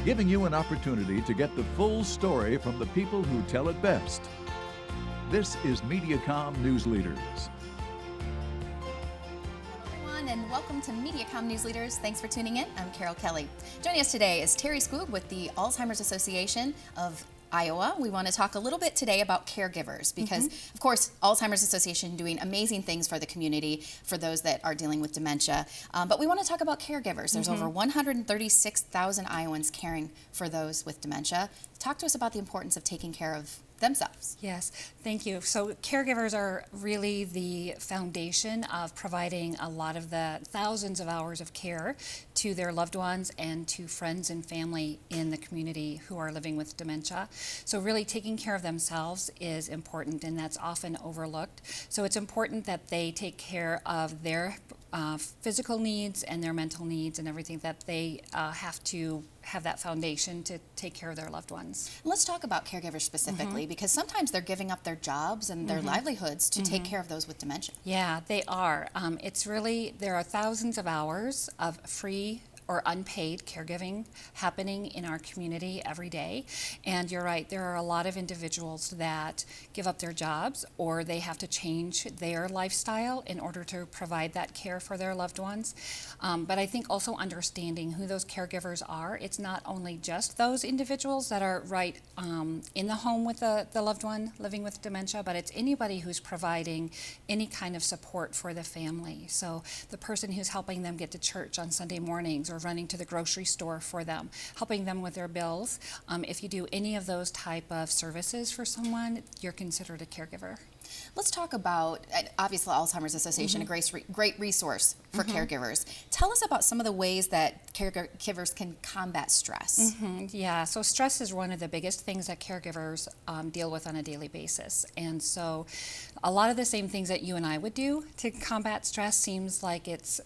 giving you an opportunity to get the full story from the people who tell it best. This is Mediacom News Leaders. And welcome to Mediacom News Leaders. Thanks for tuning in. I'm Carol Kelly. Joining us today is Teri Skoog with the Alzheimer's Association of Iowa. We want to talk a little bit today about caregivers because, of course, Alzheimer's Association doing amazing things for the community, for those that are dealing with dementia. But we want to talk about caregivers. There's over 136,000 Iowans caring for those with dementia. Talk to us about the importance of taking care of themselves. Yes, thank you. So caregivers are really the foundation of providing a lot of the thousands of hours of care to their loved ones and to friends and family in the community who are living with dementia. So really taking care of themselves is important, and that's often overlooked. So it's important that they take care of their physical needs and their mental needs and everything, that they have to have that foundation to take care of their loved ones. Let's talk about caregivers specifically because sometimes they're giving up their jobs and their livelihoods to take care of those with dementia. Yeah, they are. It's really, there are thousands of hours of free or unpaid caregiving happening in our community every day. And you're right, there are a lot of individuals that give up their jobs or they have to change their lifestyle in order to provide that care for their loved ones. But I think also understanding who those caregivers are, it's not only just those individuals that are right in the home with the loved one living with dementia, but it's anybody who's providing any kind of support for the family. So the person who's helping them get to church on Sunday mornings or running to the grocery store for them, helping them with their bills. If you do any of those type of services for someone, you're considered a caregiver. Let's talk about, obviously, Alzheimer's Association, a great resource for caregivers. Tell us about some of the ways that caregivers can combat stress. Yeah, so stress is one of the biggest things that caregivers deal with on a daily basis. And so a lot of the same things that you and I would do to combat stress seems like it's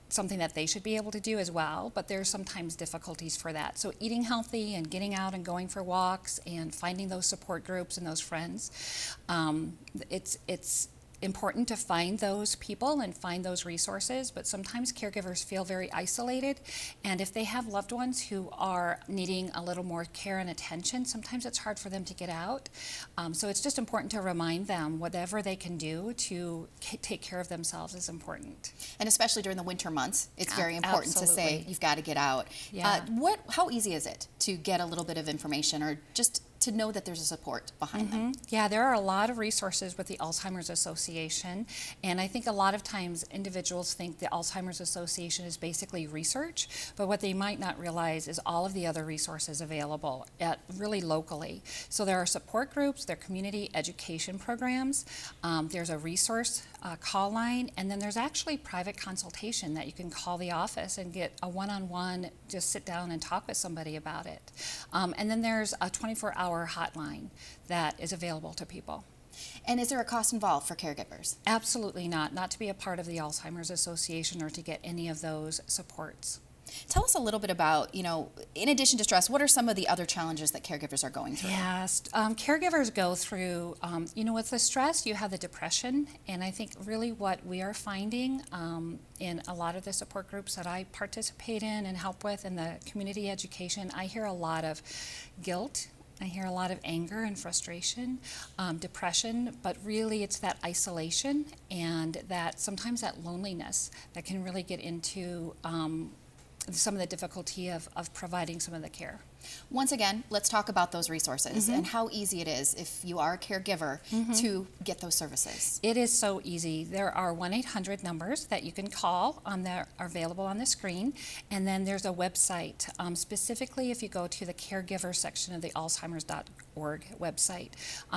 something that they should be able to do as well, but there's sometimes difficulties for that. So eating healthy and getting out and going for walks and finding those support groups and those friends, it's important to find those people and find those resources, but sometimes caregivers feel very isolated, and if they have loved ones who are needing a little more care and attention, sometimes it's hard for them to get out. So it's just important to remind them whatever they can do to take care of themselves is important. And especially during the winter months, it's very important to say you've got to get out. Yeah. How easy is it to get a little bit of information or just to know that there's a support behind them? Yeah, there are a lot of resources with the Alzheimer's Association, and I think a lot of times individuals think the Alzheimer's Association is basically research, but what they might not realize is all of the other resources available really locally. So there are support groups, there are community education programs, there's a resource call line, and then there's actually private consultation that you can call the office and get a one-on-one, just sit down and talk with somebody about it. And then there's a 24-hour hotline that is available to people. And is there a cost involved for caregivers? Absolutely not to be a part of the Alzheimer's Association or to get any of those supports. Tell us a little bit about, in addition to stress, what are some of the other challenges that caregivers are going through? Yes, caregivers go through, with the stress, you have the depression, and I think really what we are finding in a lot of the support groups that I participate in and help with in the community education, I hear a lot of guilt. I hear a lot of anger and frustration, depression, but really it's that isolation and that sometimes that loneliness that can really get into some of the difficulty of providing some of the care. Once again, let's talk about those resources and how easy it is if you are a caregiver to get those services. It is so easy. There are 1-800 numbers that you can call that are available on the screen, and then there's a website. Specifically, if you go to the caregiver section of the Alzheimer's.org website,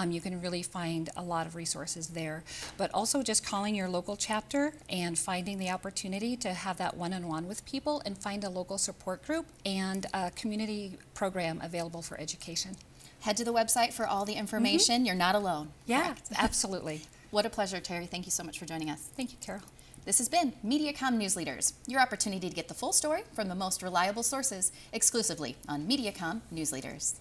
you can really find a lot of resources there. But also just calling your local chapter and finding the opportunity to have that one-on-one with people and find a local support group and a community program available for education. Head to the website for all the information. You're not alone. Yeah, correct? Absolutely. What a pleasure, Teri. Thank you so much for joining us. Thank you, Carol. This has been Mediacom News Leaders, your opportunity to get the full story from the most reliable sources exclusively on Mediacom News Leaders.